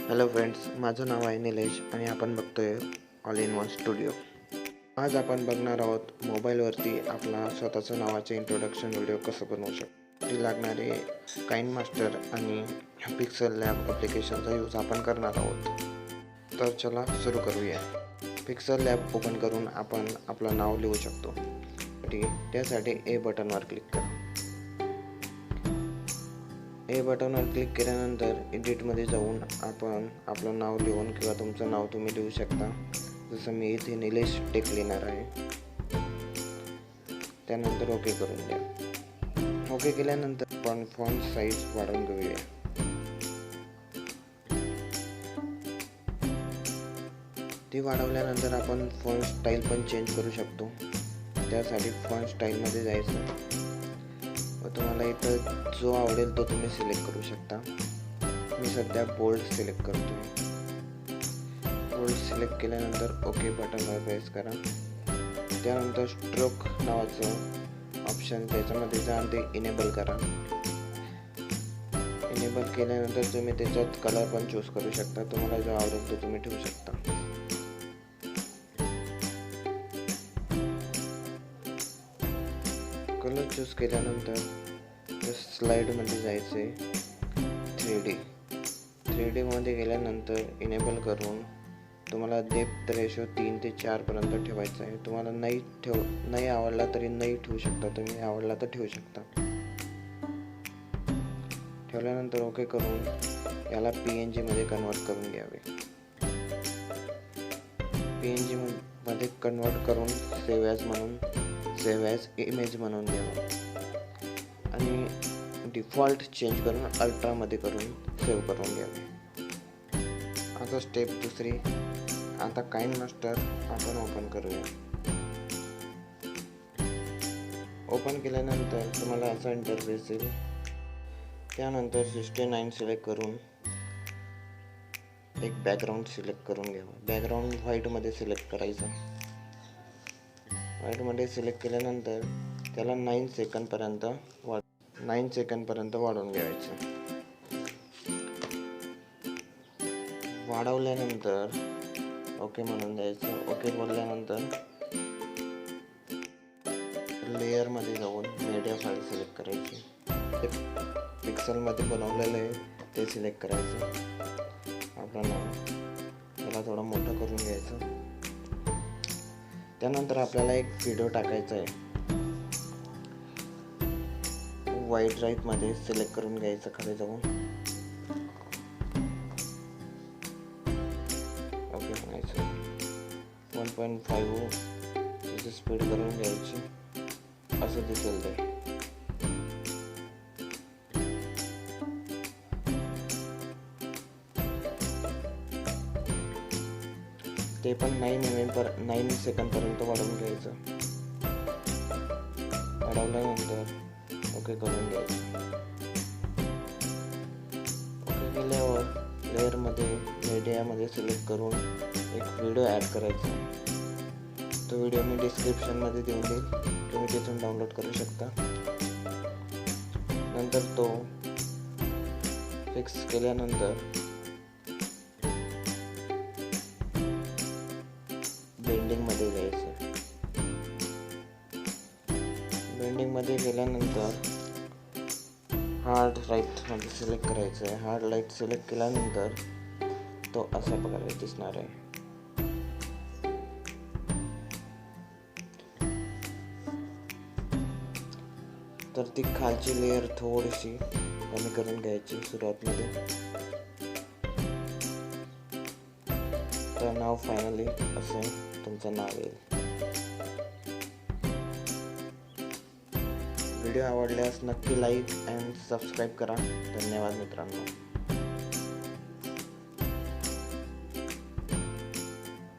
Hello friends, माझं नाव आहे निलेश आणि आपण बघतोय ऑल इन वन स्टुडिओ। आज आपण बघणार आहोत मोबाईलवरती आपला स्वतःचं नावाचे इंट्रोडक्शन व्हिडिओ कसं बनवू शकतो। ती लागणारे काइनमास्टर आणि पिक्सललॅब ॲप्लिकेशनचा यूज आपण करणार आहोत। तर चला सुरू करूया। पिक्सललॅब ओपन करून आपण आपलं नाव लिहू शकतो। त्यासाठी ए बटनवर क्लिक करा। ए बटनवर क्लिक केल्यानंतर एडिटमध्ये जाऊन आपण आपलं नाव लिहून किंवा तुमचं नाव तुम्ही लिहू शकता। जसं मी इथे निलेश टेक लिहिणार आहे। त्यानंतर ओके करून द्या। ओके केल्यानंतर आपण फॉन्ट साईज वाढवून घेऊया। ती वाढवल्यानंतर आपण फॉन्ट स्टाईल पण चेंज करू शकतो। त्यासाठी फॉन्ट स्टाईलमध्ये जायचं व तुम्हाला इथं जो आवडेल तो तुम्ही सिलेक्ट करू शकता। मी सध्या बोल्ड सिलेक्ट करतोय। बोल्ड सिलेक्ट केल्यानंतर ओके बटनवर प्रेस करा। त्यानंतर स्ट्रोक नावाचं ऑप्शन त्याच्यामध्ये जा आणि ते इनेबल करा। इनेबल केल्यानंतर तुम्ही त्याच्यात कलर पण चूज करू शकता। तुम्हाला जो आवडेल तो तुम्ही ठेवू शकता। कलर चूज केल्यानंतर स्लाइडमध्ये जायचे 3D मध्ये गेल्यानंतर इनेबल करून तुम्हाला डेप्थ रेशो 3 ते 4 पर्यंत ठेवायचा आहे। तुम्हाला नाही आवडला तरी नाही ठेवू शकता, तुम्ही आवडला तर ठेवू शकता। ठेवल्यानंतर ओके करून याला PNG मध्ये कन्वर्ट करून घ्यावे। PNG मध्ये कन्वर्ट करून सेव्ह ॲज इमेज म्हणून घ्यावा आणि डिफॉल्ट चेंज करून अल्ट्रा मध्ये करून सेव्ह करून घ्यावे। आता स्टेप दुसरी। आता काइनमास्टर आपण ओपन करूया। ओपन केल्यानंतर तुम्हाला असा इंटरफेस येईल। त्यानंतर 69 सिलेक्ट करून एक बॅकग्राऊंड सिलेक्ट करून घ्यावा। बॅकग्राऊंड व्हाईट मध्ये सिलेक्ट करायचं। व्हाईट मध्ये सिलेक्ट केल्यानंतर त्याला 9 सेकंद पर्यंत वाढवून घ्यायचं। वाढवल्यानंतर ओके म्हणून द्यायचं। ओके बोलल्यानंतर लेयर मध्ये जाऊन मीडिया फाईल सिलेक्ट करायची। पिक्सल मध्ये बनवलेलं आहे ते सिलेक्ट करायचं। आपलं नाव त्याला थोडं मोठं करून घ्यायचं। त्यानंतर आपल्याला एक व्हिडिओ टाकायचा आहे। वाईट राईट मध्ये सिलेक्ट करून घ्यायचं खाली जाऊन ओके म्हणायचं। 1.5 त्याची स्पीड करून घ्यायची। असं दिसेल ते पण 9 सेकंद पर्यंत वाढवून घ्यायचं। वाढवल्यानंतर ओके करून घ्यायचं। ओके केल्यावर लेअर मध्ये मीडिया मध्ये सिलेक्ट करून एक व्हिडिओ ॲड करायचा। तो व्हिडिओ मी डिस्क्रिप्शन मध्ये देऊन देईल, तुम्ही तिथून डाउनलोड करू शकता। नंतर तो फिक्स केल्यानंतर बेंडिंग मध्ये जायचं। बेंडिंग मध्ये गेल्यानंतर हार्ड लाईट मध्ये सिलेक्ट करायचं आहे। हार्ड लाईट सिलेक्ट केल्यानंतर तो अशा प्रकारे दिसणार आहे। तर ती खालची लेअर थोडीशी कमी करून घ्यायची सुरुवातीमध्ये। तर नाव फायनली असं तुमचं नाव येईल। व्हिडिओ आवडल्यास नक्की लाईक अँड सबस्क्राईब करा। धन्यवाद मित्रांनो।